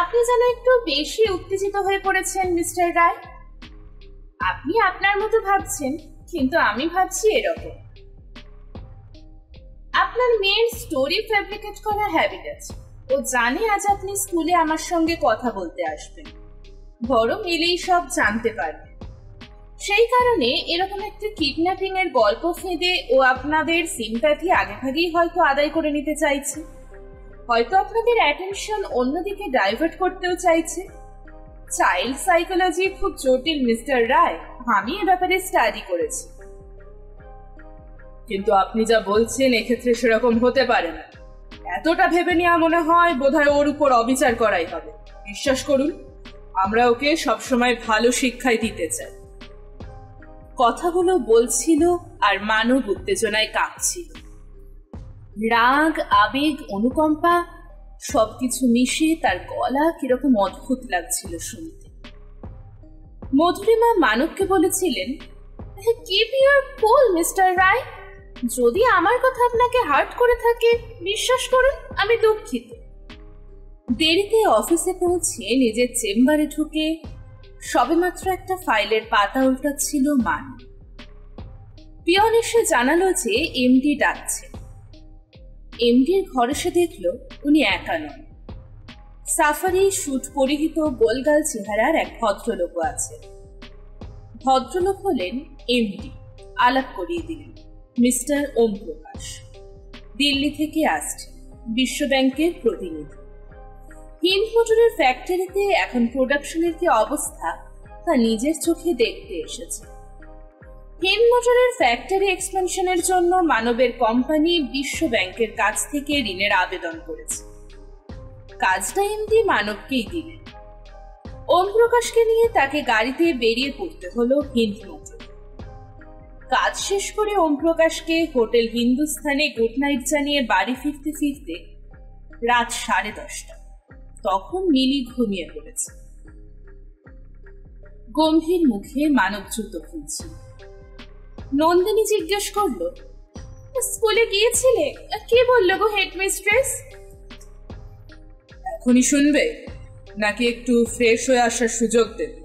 আপনি যেন একটু বেশি উত্তেজিত হয়ে পড়েছেন মিস্টার রায়। আপনি আপনার মতো ভাবছেন, কিন্তু আমি ভাবছি এরকম। আপনার মেয়ের স্টোরি ফ্যাব্রিকেট করা হ্যাবিট আছে। ও জানে আজ আপনি স্কুলে আমার সঙ্গে কথা বলতে আসবেন, বড় মিলেই সব জানতে পারবে। সেই কারণে এরকম একটা কিডন্যাপিং এর গল্প ফেঁদে ও আপনাদের সিম্প্যাথি আগেভাগেই হয়তো আদায় করে নিতে চাইছে, হয়তো আপনাদের অ্যাটেনশন অন্যদিকে ডাইভার্ট করতেও চাইছে। চাইল্ড সাইকোলজি খুব জটিল মিস্টার রায়, আমি এ ব্যাপারে স্টাডি করেছি। কিন্তু আপনি যা বলছেন এক্ষেত্রে সেরকম হতে পারে না। এতটা ভেবে নেওয়া মনে হয় বোধহয় ওর উপর অবিচার করাই হবে। বিশ্বাস করুন, আমরা ওকে সবসময় ভালো শিক্ষাই দিতে চাই। কথাগুলো বলছিল আর মানব উত্তেজনায় কাঁপছিল। রাগ, আবেগ, অনুকম্পা সবকিছু মিশে তার গলা কিরকম অদ্ভুত লাগছিল শুনতে। মধুরিমা মানবকে বলেছিলেন, কিপ ইউর কুল মিস্টার রায়। যদি আমার কথা আপনাকে হার্ট করে থাকে বিশ্বাস করুন আমি দুঃখিত। দেরিতে অফিসে পৌঁছে নিজের চেম্বারে ঢুকে সবেমাত্র একটা ফাইলের পাতা উল্টাচ্ছিল মান। পিয়ন এসে জানালো যে এমডি ডাকছে। এমডির ঘর এসে দেখল উনি একা নন, সাফারি স্যুট পরিহিত গোলগাল চেহারার এক ভদ্রলোক আছে। ভদ্রলোক হলেন এমডি। আলাপ করিয়ে দিলেন, মিস্টার ওম প্রকাশ। দিল্লি থেকে আসছে, বিশ্ব ব্যাংকের প্রতিনিধি। হিন্দ মোটরের ফ্যাক্টরিতে এখন প্রোডাকশনের কি অবস্থা তা নিজের চোখে দেখতে এসেছে। হিন্দ মোটরের ফ্যাক্টরি এক্সপেনশনের জন্য মানবের কোম্পানি বিশ্ব ব্যাংকের কাছ থেকে ঋণের আবেদন করেছে। কাজটা এমডি মানবকেই দিলেন। ওম প্রকাশকে নিয়ে তাকে গাড়িতে বেরিয়ে পড়তে হলো হিন্দ মোটর। কাজ শেষ করে ওম প্রকাশকে হোটেল হিন্দুস্থানে গুড নাইট জানিয়ে বাড়ি ফিরতে ফিরতে রাত 10:30। তখন মিলি ঘুমিয়ে পড়েছে। গম্ভীর মুখে মানব জুতো খুলছিল। নন্দিনী জিজ্ঞেস করলো, স্কুলে গিয়েছিলে? কি বললো গো হেডমিস্ট্রেস? এখনই শুনবে? নাকি একটু ফ্রেশ হয়ে আসার সুযোগ দেবে?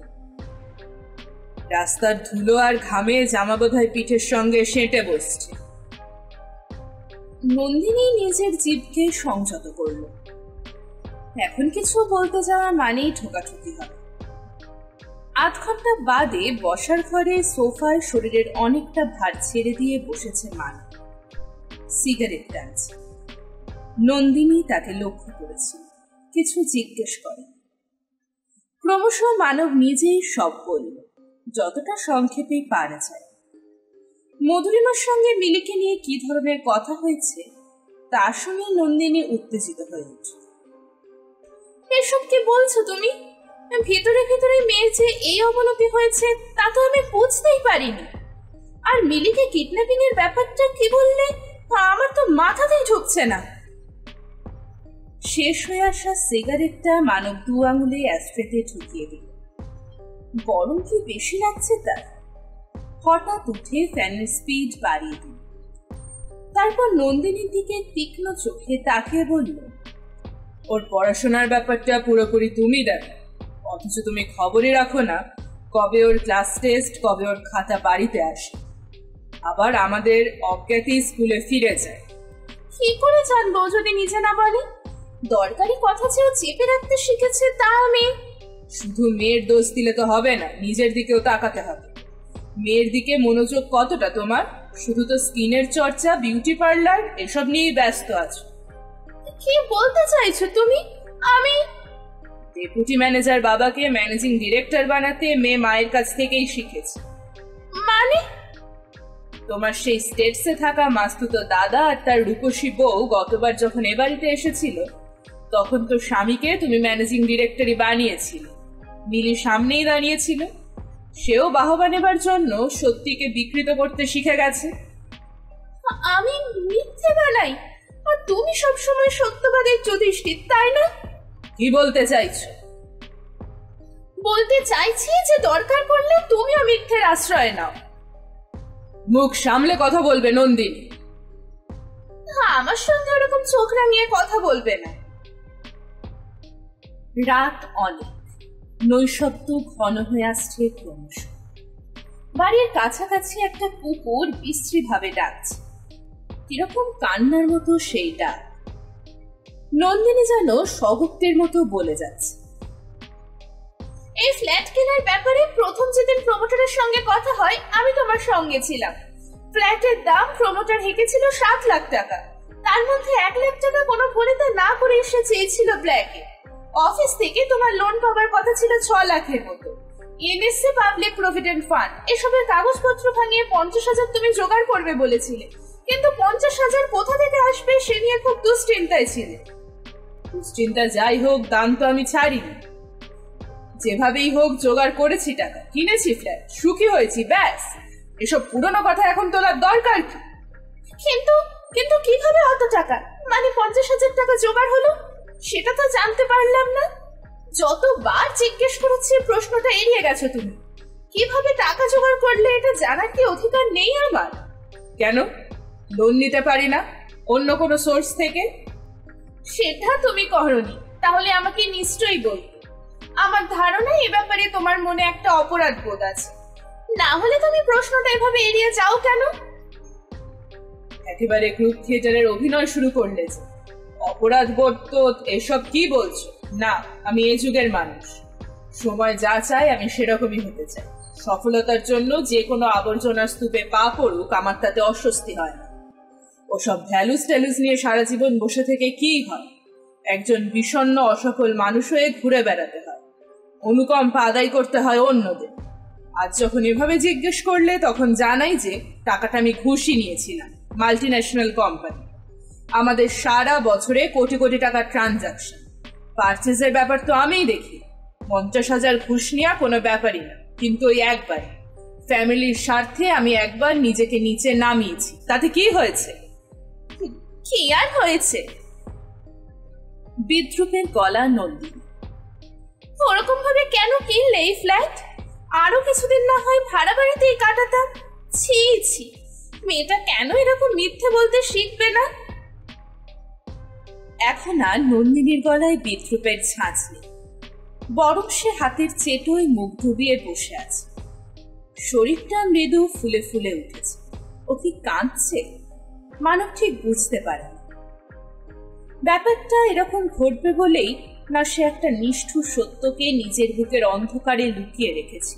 রাস্তার ধুলো আর ঘামে জামা বোধহয় পিঠের সঙ্গে সেঁটে বসছে। নন্দিনী নিজের জিভকে সংযত করল। এখন কিছু বলতে যাওয়া মানেই ঠোকাঠুকি হবে। আধ ঘন্টা বাদে বসার ঘরে সোফায় শরীরের অনেকটা ভার ছেড়ে দিয়ে বসেছে মানব, সিগারেট টানছে। নন্দিনী তাকে লক্ষ্য করেছে, কিছু জিজ্ঞেস করে। ক্রমশ মানব নিজেই সব বলল, যতটা সংক্ষেপেই পারা যায়। মধুরিমার সঙ্গে মিলিকে নিয়ে কি ধরনের কথা হয়েছে তা শুনে নন্দিনী উত্তেজিত হয়ে উঠল। এসব কি বলছো তুমি? ভেতরে ভেতরে মেয়ের যে এই অবনতি হয়েছে তা তো আমি বুঝতেই পারিনি। আর মিলিকে কিডন্যাপিং এর ব্যাপারটা কি বললে? আমার তো মাথাতেই ঢুকছে না। শেষ হয়ে আসা সিগারেটটা মানব 2 আঙুলে অ্যাস্ট্রেতে ঢুকিয়ে দিল। গরম কি বেশি লাগছে তার? হঠাৎ উঠে ফ্যানের স্পিড বাড়িয়ে দিল। তারপর নন্দিনীর দিকে তীক্ষ্ণ চোখে তাকিয়ে বলল, ওর পড়াশোনার ব্যাপারটা পুরোপুরি তুমি দেখো, অথচ তুমি খবরই রাখো না কবে ওর ক্লাস টেস্ট, কবে ওর খাতা বাড়িতে আসে। আবার আমাদের অজ্ঞাতি স্কুলে ফিরে যায়। কি করে জানবো যদি নিজে না বলে? দরকারি কথা যে ও চেপে রাখতে শিখেছে তা আমি। শুধু মেয়ের দোষ দিলে তো হবে না, নিজের দিকেও তাকাতে হবে। মেয়ের দিকে মনোযোগ কতটা তোমার? শুধু তো স্কিনের চর্চা, বিউটি পার্লার এসব নিয়েই ব্যস্ত আছো। কি বলতে চাইছো তুমি? আমি ডেপুটি ম্যানেজার বাবাকে ম্যানেজিং ডিরেক্টর বানাতে মেয়ে মায়ের কাছ থেকেই শিখেছে। মানে? তোমার সেই স্টেটসে থাকা মাস্তুতো দাদা আর তার রূপসী বউ গতবার যখন এ বাড়িতে এসেছিল তখন তো স্বামীকে তুমি ম্যানেজিং ডিরেক্টরই বানিয়েছিলে। মিলি সামনেই দাঁড়িয়েছিল, সেও বাহবা নেবার জন্য সত্যিকে বিকৃত করতে শিখে গেছে। আমি মিথ্যে বানাই আর তুমি সবসময় সত্যবাদের যুধিষ্ঠির, তাই না? কি বলতে চাইছো? বলতে চাইছি যে দরকার পড়লে তুমিও মিথ্যের আশ্রয় নাও। মুখ সামলে কথা বলবে নন্দিনী। আমার সঙ্গে ওরকম চোখ রাঙিয়ে কথা বলবে না। রাত অনেক, নৈশব্দ ঘন হয়ে আসছে ক্রমশ। বাড়ির কাছাকাছি একটা কুকুর বিশ্রী ভাবে ডাকছে, কিরকম কান্নার মতো সেই ডাক। নন্দিনী যেন স্বভক্তের মতো বলে যাচ্ছে, এই ফ্ল্যাট কেনার ব্যাপারে প্রথম যেদিন প্রমোটারের সঙ্গে কথা হয় আমি তোমার সঙ্গে ছিলাম। ফ্ল্যাটের দাম প্রমোটার হেঁকেছিল 7 লাখ টাকা, তার মধ্যে 1 লাখ টাকা কোনো ফরিদা না করে এসে চেয়েছিল ব্ল্যাকে। অফিস থেকে তোমার লোন পাবার কথা ছিল 6 লাখের মতো। এনএসসি পাবলিক প্রভিডেন্ট ফান্ড এসবের কাগজপত্র ভাঙিয়ে 50,000 তুমি জোগাড় করবে বলেছিলে, কিন্তু 50,000 কোথা থেকে আসবে সে নিয়ে খুব দুশ্চিন্তায় ছিলে। দুশ্চিন্তা যাই হোক, দাম তো আমি ছাড়িনি। যেভাবেই হোক জোগাড় করেছি টাকা, কিনেছি ফ্ল্যাট, সুখী হয়েছি, ব্যাস। এসব পুরনো কথা এখন তোলার দরকার কি? কিন্তু কিন্তু কিভাবে অত টাকা, মানে 50,000 টাকা জোগাড় হলো সেটা তো জানতে পারলাম না। যতবার জিজ্ঞেস করেছি প্রশ্নটা এড়িয়ে গেছো তুমি। কিভাবে টাকা জোগাড় করলে এটা জানার কি অধিকার নেই আমার? কেন লোন নিতে পারি না অন্য কোনো সোর্স থেকে? সেটা তুমি করনি, তাহলে আমাকে নিশ্চয়ই বলবে। আমার ধারণা এ ব্যাপারে তোমার মনে একটা অপরাধ বোধ আছে, না হলে তুমি প্রশ্নটা এভাবে এড়িয়ে যাও কেন? একেবারে গ্রুপ থিয়েটারের অভিনয় শুরু করলে যে। অপরাধ বোধ তো এসব কি বলছো? না, আমি এই যুগের মানুষ, সময় যা চাই আমি সেরকমই হতে চাই। সফলতার জন্য যে কোনো আবর্জনার স্তূপে পা পড়ুক আমার তাতে অস্বস্তি হয় না। ওসব ভ্যালুস ট্যালুস নিয়ে সারা জীবন বসে থেকে কি হয়? একজন বিষণ্ণ অসফল মানুষ হয়ে ঘুরে বেড়াতে হয়, অনুকম্পা আদায় করতে হয় অন্যদের। আজ যখন এভাবে জিজ্ঞেস করলে তখন জানাই যে টাকাটা আমি ঘুষই নিয়েছিলাম মাল্টিন্যাশনাল কোম্পানি। আমাদের সারা বছরে কোটি কোটি টাকার ট্রানজাকশন, পারচেজের ব্যাপার তো আমিই দেখি। 50,000 ঘুষ নেওয়া কোনো ব্যাপারই না, কিন্তু ওই একবার ফ্যামিলির স্বার্থে আমি একবার নিজেকে নিচে নামিয়েছি, তাতে কি হয়েছে? কি আর হয়েছে? বিদ্রুপের গলা নন্দিনী। ওরকম ভাবে কেন কিনলে এই ফ্ল্যাট? আরো কিছুদিন না হয় ভাড়া বাড়িতেই কাটাতাম। ছি ছি, মেয়েটা কেন এরকম মিথ্যে বলতে শিখবে না? এখন আর নন্দিনীর গলায় বিদ্রুপের ঝাঁঝ নেই। বরং সে হাতের চেটোয় মুখ ডুবিয়ে বসে আছে। শরীরটা মৃদু ফুলে ফুলে উঠেছে। ও কি কাঁদছে? মানব ঠিক বুঝতে পারে না। ব্যাপারটা এরকম ঘটবে বলেই না সে একটা নিষ্ঠুর সত্যকে নিজের বুকের অন্ধকারে লুকিয়ে রেখেছে।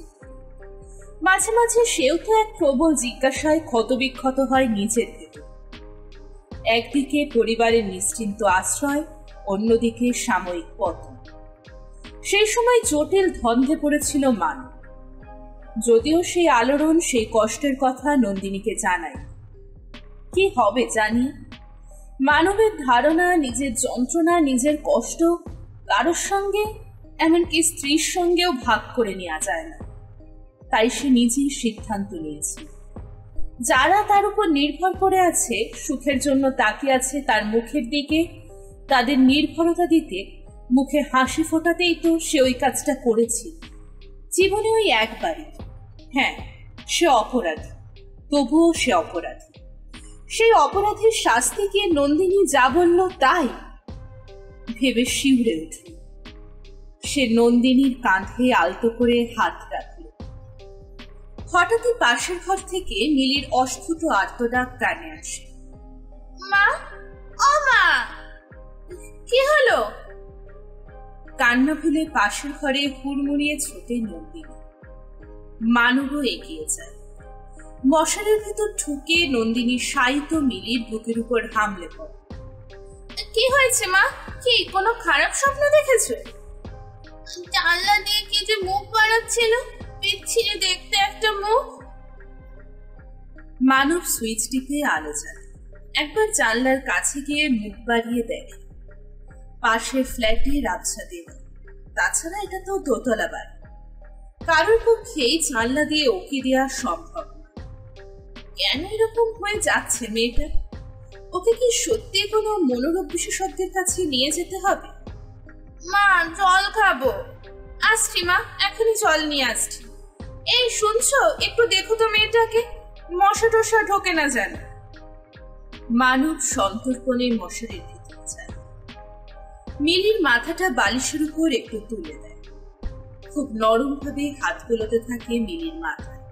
মাঝে মাঝে সেও তো এক প্রবল জিজ্ঞাসায় ক্ষতবিক্ষত হয় নিজের ভেতর। একদিকে পরিবারের নিশ্চিন্ত আশ্রয়, অন্যদিকে সাময়িক পতন। সেই সময় জটিল ধন্ধে পড়েছিল মানব। যদিও সেই আলোড়ন, সেই কষ্টের কথা নন্দিনীকে জানায়। কি হবে জানি? মানবের ধারণা, নিজের যন্ত্রণা, নিজের কষ্ট কারোর সঙ্গে, এমনকি স্ত্রীর সঙ্গেও ভাগ করে নেওয়া যায় না। তাই সে নিজেই সিদ্ধান্ত নিয়েছে, যারা তার উপর নির্ভর করে আছে, সুখের জন্য তাকিয়ে আছে তার মুখের দিকে, তাদের নির্ভরতা দিতে, মুখে হাসি ফোটাতেই তো সে ওই কাজটা করেছে। জীবনে ওই একবারই। হ্যাঁ, সে অপরাধী, তবুও সে অপরাধী। সেই অপরাধের শাস্তিকে নন্দিনী যা বলল তাই ভেবে শিউরে উঠল। সে নন্দিনীর কাঁধে আলতো করে হাত রাখল। হঠাৎই পাশের ঘর থেকে মিলির অস্ফুট আর্তনাদ কানে আসে। মা, ও মা, কি হলো? কান্না ভুলে পাশের ঘরে হুড়মুড়িয়ে ছোটে নন্দিনী। মানবও এগিয়ে যায়। মশারের ভেতর ঢুকে নন্দিনী শায়িত মিলির বুকের উপর হামলে পড়ে। কি হয়েছে মা? কি কোনো খারাপ স্বপ্ন দেখেছো? জানলা দিয়ে কি যে মুখ বাড়াচ্ছিল, বিচ্ছিরি দেখতে একটা মুখ। মানব সুইচ টিপে আলো জ্বালে। একবার জানলার কাছে গিয়ে মুখ বাড়িয়ে দেখে পাশের ফ্ল্যাটের আবছা দেওয়াল। তাছাড়া এটা তো দোতলা বাড়ি, কারোর পক্ষেই জানলা দিয়ে ওকে দেওয়া সম্ভব না। কেন এরকম হয়ে যাচ্ছে মেয়েটা? ওকে কি সত্যি কোনো মনোরোগ বিশেষজ্ঞের কাছে নিয়ে যেতে হবে? মা, জল খাবো। আসছি মা, এখনই জল নিয়ে আসছি। এই শুনছো, একটু দেখো তো মেয়েটাকে, মশা টশা ঢোকে না যেন। মানব সন্তর্পণে মশারির ভিতরে যায়। মিলির মাথাটা বালিশের উপর একটু তুলে দেয়। খুব নরম ভাবে হাত বুলোতে থাকে মিলির মাথায়,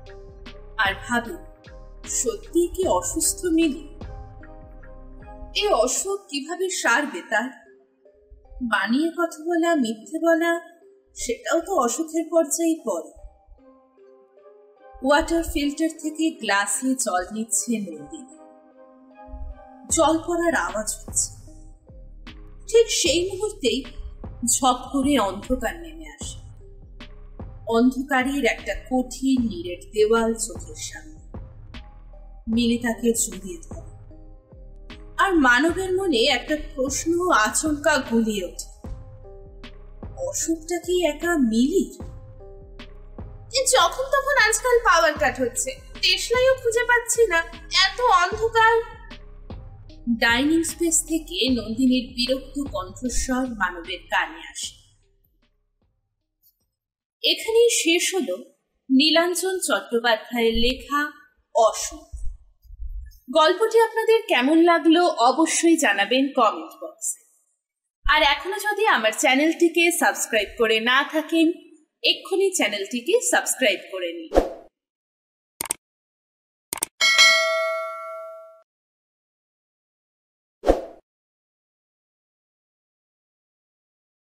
আর ভাবে সত্যি কি অসুস্থ মিলি? এই অসুখ কিভাবে সারবে তার? বানিয়ে কথা বলা, মিথ্যে বলা, সেটাও তো অসুখের পর্যায়ে পড়ে। ওয়াটার ফিল্টার থেকে গ্লাসে জল নিচ্ছে নন্দিনী। জল পড়ার আওয়াজ হচ্ছে। ঠিক সেই মুহূর্তেই ঝপ করে অন্ধকার নেমে আসে। অন্ধকারের একটা কঠিন নিরেট দেওয়াল চোখের সামনে। মিলি তাকে জড়িয়ে ধরে, আর মানবের মনে একটা প্রশ্ন আচমকা গুলিয়ে ওঠে। অসুখটা কি একা মিলির? যখন তখন আজকাল পাওয়ার কাট হচ্ছে, দেশলাইও খুঁজে পাচ্ছি না, এত অন্ধকার। ডাইনিং স্পেস থেকে নন্দিনীর বিরক্ত কণ্ঠস্বর মানবের কানে আসে। এখানেই শেষ হলো নীলাঞ্জন চট্টোপাধ্যায়ের লেখা অসুখ। গল্পটি আপনাদের কেমন লাগলো অবশ্যই জানাবেন কমেন্ট বক্সে। আর এখনো যদি আমার চ্যানেলটিকে সাবস্ক্রাইব করে না থাকেন, এক্ষুনি চ্যানেলটিকে সাবস্ক্রাইব করে নিন।